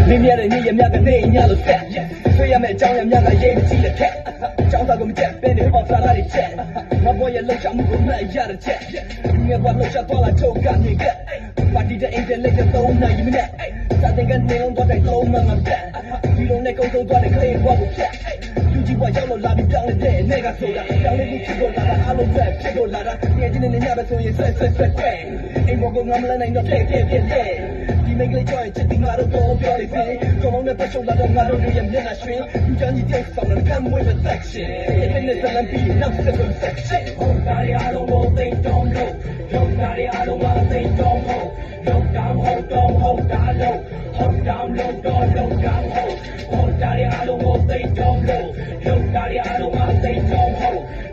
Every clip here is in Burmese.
明面的你也面个那一年都散，虽然没长也面个也没记得看，长大个没见，别的往啥哪里见，我也楼下木头那一样的见，面把楼下多了抽干你干，把地的一点累的都那一面，咱那个内容多在都慢慢变，遇到那沟通多的可以我不骗，如今我要了拉比当的人，那个手的，让你不去过拉的阿龙在，去过拉的，年轻人的伢子从也帅，哎我跟我们那个对。每个教育制定俺都多标的分，中网的不收拉的俺都留言面那群，你将你电上了看我的在线，也跟那咱们比，让这个在线。好大的阿龙我得中路，好大的阿龙我得中后，路感好中好大路，好感路到路感后，好大的阿龙我得中路，好大的阿龙我得中后，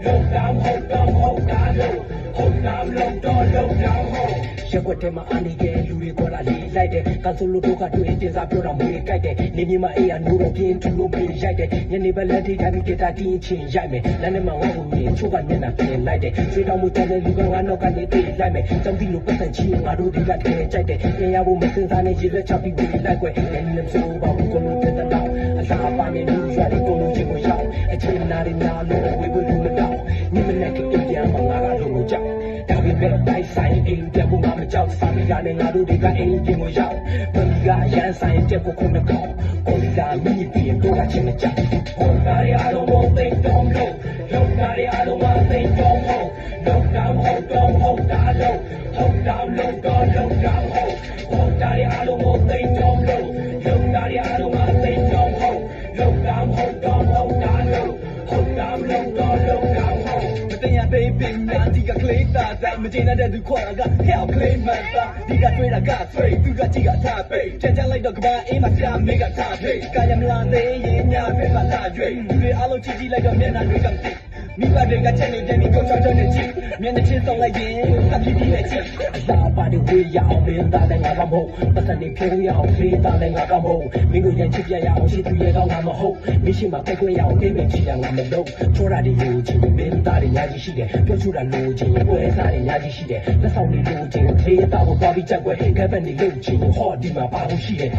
路感好中好大路，好感路到路感后。ရက်ွက်ထဲမှာအနိကေလူတွေပေါ်လာလေးလိုက်တယ်။ကန်ဆိုလိုတို့ကတွေ့တင်စားပြောတာမွေးကြိုက်တယ်။နေမြေမှာအေးရနိုးတော့ပြင်းထူလို့ပြေးရိုက်တယ်။ညနေပဲလက်ထိတိုင်းကတာတင်းချင်းရိုက်မယ်။လမ်းထဲမှာငါ့ကိုမြင်ချိုးကမျက်နှာပြင်လိုက်တယ်။ဆွေးတောင်းမှုတန်တဲ့လူကငါနောက်ကနေပြေးလိုက်မယ်။ကြောင်တီလိုပတ်သက်ချီငါတို့ဒီကတကယ်ကြိုက်တယ်။ပြန်ရဖို့မစင်စားနဲ့ရေလက်ချပြီးပြေးလိုက်ွယ်။ညနေလည်းစိုးပါဘူးကိုလိုတဲ့တော့အစားပါနေလူရွာတွေကိုလိုချင်ကိုရောက်။အချိန်နာရီနာလို့ဝေဝေလူမတော့။ညမနဲ့ကအိမ်ပြန်မှာငါကလိုကိုကြောက်။ဒါပေမဲ့တိုင်းဆိုင်အိမ်ပြန်ဖို့ငါမကြောက်စာမရနဲ့ငါတို့တွေကအိမ်ပြင်ကိုရောက်။ဘယ်ကရန်ဆိုင်တဲ့ကိုခုနကောက်။ကိုလာမီးပြေတော့ချင်မကြောက်။ဟောတာရအောင်မသိတော့လို့လောက်တာရအောင်မသိတော့လို့လောက်တာမဟုတ်တော့ဟုတ်တာလို့ဟုတ်တာလို့တော့လောက်တာဟုတ်ဟောတာရအောင်မသိတော့လို့လောက်တာရအောင်မသိတော့ဟုတ်လောက်တာမဟုတ်တော့ဟုတ်တာလို့ဟုတ်တာလို့တော့လောက်တာဟုတ်တရားပေးပညာဒီကကလေးတာမကျေနပ်တဲ့သူခေါ်တာကဟဲ့ကလေးမှန်တာဒီကတွေ့တာကဆွေသူကကြည့်ကထားပိတ်ကြမ်းလိုက်တော့ကဘာအေးမှရှာမေးကထားပိတ်ကာယမလာသေးရင်ညာပဲကလာရွေသူတွေအားလုံးကြည့်လိုက်တော့မျက်နှာတွေကမသိမိဘတွေကချက်နေတယ်ဒီကိုချောချောနဲ့ကြည့်မျက်နှာချင်းဆောင်လိုက်ရင်အပြည့်ပြည့်နဲ့ကြည့်အသာပါတွေဝေးရအောင်မင်းသားလည်းငါကမဟုတ်ပတ်စံတွေဖြိုးရအောင်ဖေးသားလည်းငါကမဟုတ်မင်းတို့ရန်ချစ်ပြရအောင်ရှိသူရဲ့ကောင်းတာမဟုတ်မရှိမှကြွရအောင်အိမ်မချီရငါမလုပ်ချောတာတွေယူချင်မင်းသားတွေညာကြီးရှိတယ်ပြောချူတာလိုချင်ပွဲစားတွေညာကြီးရှိတယ်လက်ဆောင်တွေလိုချင်ဖေးသားကိုသွားပြီးချက်ွယ်ကဲဖက်နေလို့ချင်ဟောဒီမှာပါဖို့ရှိတယ်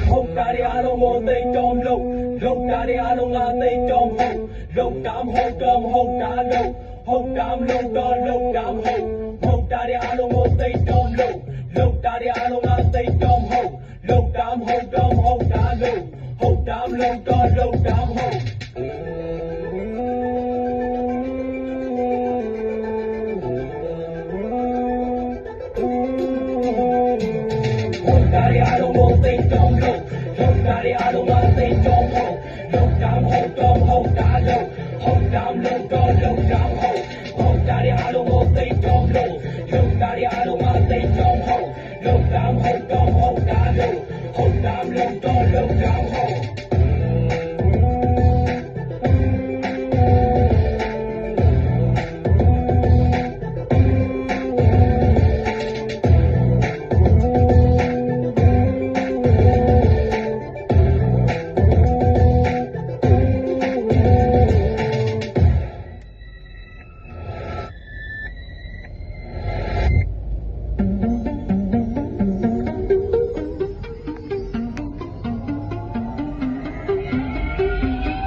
ဟုတ်တာရအောင်မသိတော့လို့လောက်တာရအောင်ငါသိတော့ဟုတ်လောက်တာမဟုတ်တော့ဟုတ်တာလို့ဟုတ်တာမလို့တော့လောက်တာမဟုတ်ဟုတ်တာရအောင်မသိတော့လို့လောက်တာရအောင်ငါသိတော့ဟုတ်လောက်တာမဟုတ်တော့ဟုတ်တာလို့ဟုတ်တာမလို့တော့လောက်တာမဟုတ်ဟုတ်တာရအောင်မသိတော့လို့လောက်တာရအောင်ငါသိတော့ဟုတ်လောက်တာမဟုတ်တော့ဟုတ်တာလို့ဟုတ်တာမလို့တော့လောက်တာဟုတ်ဟုတ်တာရအောင်မသိတော့လို့လောက်တာရအောင်ငါသိတော့ဟုတ်လောက်တာမဟုတ်တော့